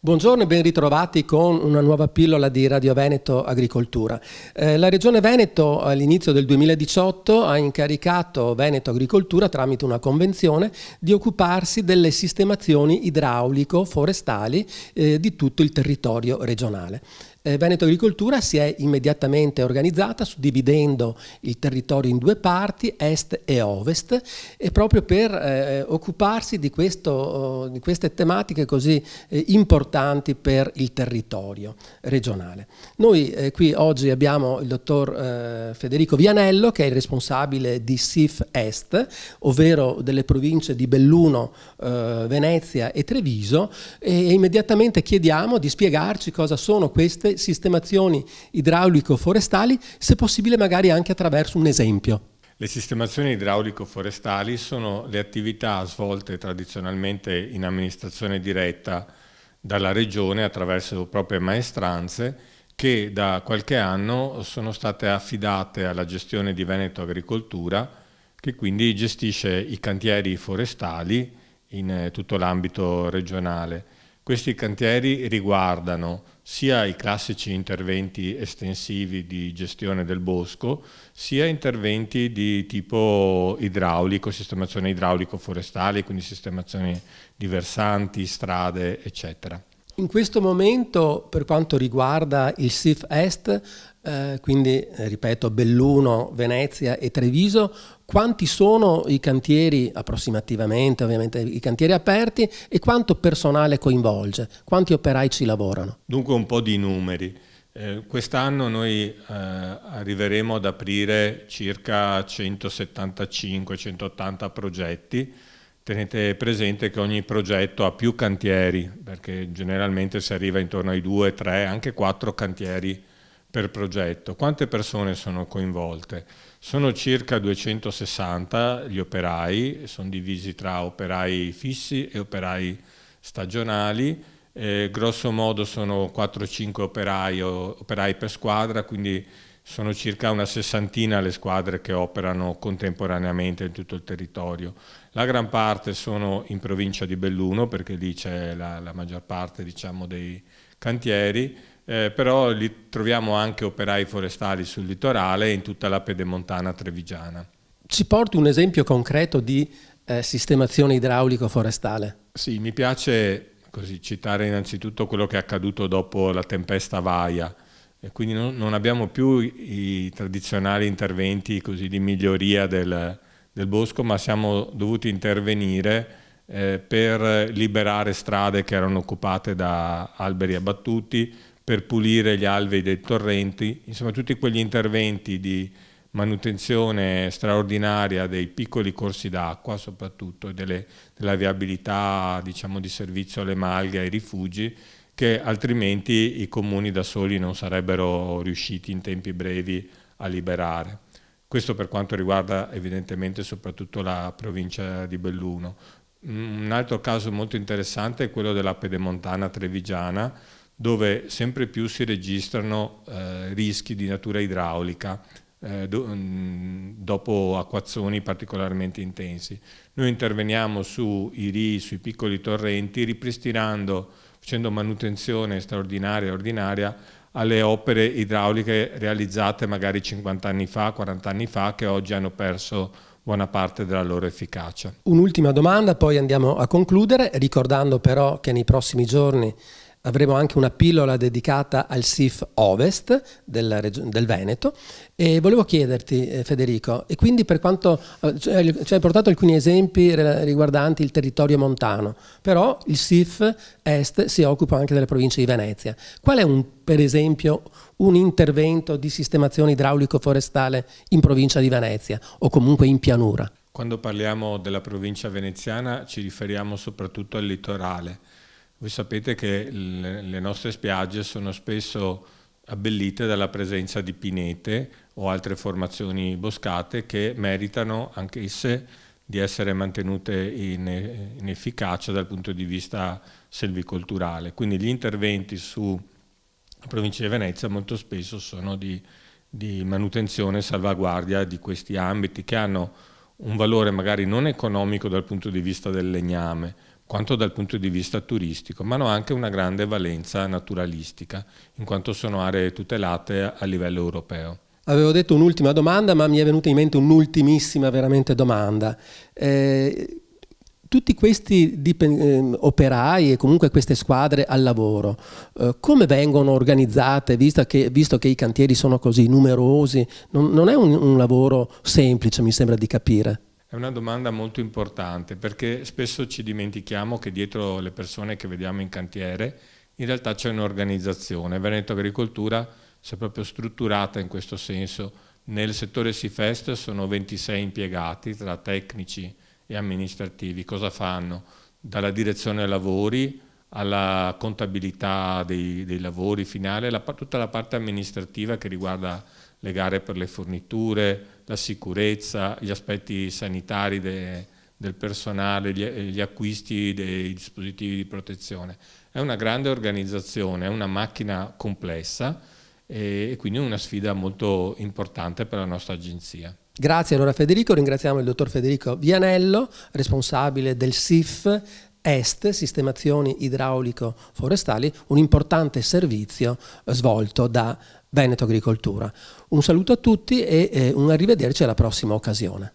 Buongiorno e ben ritrovati con una nuova pillola di Radio Veneto Agricoltura. La Regione Veneto all'inizio del 2018 ha incaricato Veneto Agricoltura tramite una convenzione di occuparsi delle sistemazioni idraulico-forestali di tutto il territorio regionale. Veneto Agricoltura si è immediatamente organizzata suddividendo il territorio in due parti, est e ovest, e proprio per occuparsi di queste tematiche così importanti per il territorio regionale. Noi qui oggi abbiamo il dottor Federico Vianello, che è il responsabile di SIF Est, ovvero delle province di Belluno, Venezia e Treviso, e immediatamente chiediamo di spiegarci cosa sono queste sistemazioni idraulico-forestali, se possibile magari anche attraverso un esempio. Le sistemazioni idraulico-forestali sono le attività svolte tradizionalmente in amministrazione diretta dalla Regione attraverso proprie maestranze che da qualche anno sono state affidate alla gestione di Veneto Agricoltura, che quindi gestisce i cantieri forestali in tutto l'ambito regionale. Questi cantieri riguardano sia i classici interventi estensivi di gestione del bosco, sia interventi di tipo idraulico, sistemazione idraulico-forestali, quindi sistemazioni di versanti, strade, eccetera. In questo momento, per quanto riguarda il SIF Est, quindi ripeto Belluno, Venezia e Treviso, quanti sono i cantieri approssimativamente, ovviamente i cantieri aperti, e quanto personale coinvolge? Quanti operai ci lavorano? Dunque un po' di numeri. Quest'anno noi arriveremo ad aprire circa 175-180 progetti. Tenete presente che ogni progetto ha più cantieri, perché generalmente si arriva intorno ai 2, 3, anche 4 cantieri per progetto. Quante persone sono coinvolte? Sono circa 260 gli operai, sono divisi tra operai fissi e operai stagionali. Grosso modo sono 4-5 operai per squadra, quindi sono circa una sessantina le squadre che operano contemporaneamente in tutto il territorio. La gran parte sono in provincia di Belluno, perché lì c'è la maggior parte, diciamo, dei cantieri, però lì troviamo anche operai forestali sul litorale e in tutta la pedemontana trevigiana. Ci porti un esempio concreto di sistemazione idraulico-forestale? Sì, mi piace così citare innanzitutto quello che è accaduto dopo la tempesta Vaia. E quindi non abbiamo più i tradizionali interventi così di miglioria del bosco, ma siamo dovuti intervenire per liberare strade che erano occupate da alberi abbattuti, per pulire gli alvei dei torrenti, insomma tutti quegli interventi di manutenzione straordinaria dei piccoli corsi d'acqua, soprattutto della viabilità, diciamo, di servizio alle malghe, ai rifugi, che altrimenti i comuni da soli non sarebbero riusciti in tempi brevi a liberare. Questo per quanto riguarda evidentemente soprattutto la provincia di Belluno. Un altro caso molto interessante è quello della pedemontana trevigiana, dove sempre più si registrano rischi di natura idraulica dopo acquazzoni particolarmente intensi. Noi interveniamo sui rii, sui piccoli torrenti, facendo manutenzione straordinaria e ordinaria alle opere idrauliche realizzate magari 50 anni fa, 40 anni fa, che oggi hanno perso buona parte della loro efficacia. Un'ultima domanda, poi andiamo a concludere, ricordando però che nei prossimi giorni avremo anche una pillola dedicata al SIF Ovest del Veneto, e volevo chiederti, Federico, e quindi per quanto ci hai portato alcuni esempi riguardanti il territorio montano, però il SIF Est si occupa anche delle province di Venezia. Qual è per esempio un intervento di sistemazione idraulico-forestale in provincia di Venezia o comunque in pianura? Quando parliamo della provincia veneziana ci riferiamo soprattutto al litorale. Voi sapete che le nostre spiagge sono spesso abbellite dalla presenza di pinete o altre formazioni boscate che meritano anch'esse di essere mantenute in efficacia dal punto di vista selvicolturale. Quindi gli interventi sulla provincia di Venezia molto spesso sono di manutenzione e salvaguardia di questi ambiti, che hanno un valore magari non economico dal punto di vista del legname, quanto dal punto di vista turistico, ma hanno anche una grande valenza naturalistica, in quanto sono aree tutelate a livello europeo. Avevo detto un'ultima domanda, ma mi è venuta in mente un'ultimissima veramente domanda. Tutti questi operai e comunque queste squadre al lavoro, come vengono organizzate, visto che i cantieri sono così numerosi? Non è un lavoro semplice, mi sembra di capire. È una domanda molto importante, perché spesso ci dimentichiamo che dietro le persone che vediamo in cantiere in realtà c'è un'organizzazione. Veneto Agricoltura si è proprio strutturata in questo senso. Nel settore Sifest sono 26 impiegati tra tecnici e amministrativi. Cosa fanno? Dalla direzione lavori alla contabilità dei lavori finali, tutta la parte amministrativa che riguarda le gare per le forniture, la sicurezza, gli aspetti sanitari del personale, gli acquisti dei dispositivi di protezione. È una grande organizzazione, è una macchina complessa e quindi una sfida molto importante per la nostra agenzia. Grazie allora Federico, ringraziamo il dottor Federico Vianello, responsabile del SIF Est, Sistemazioni Idraulico Forestali, un importante servizio svolto da Veneto Agricoltura. Un saluto a tutti e un arrivederci alla prossima occasione.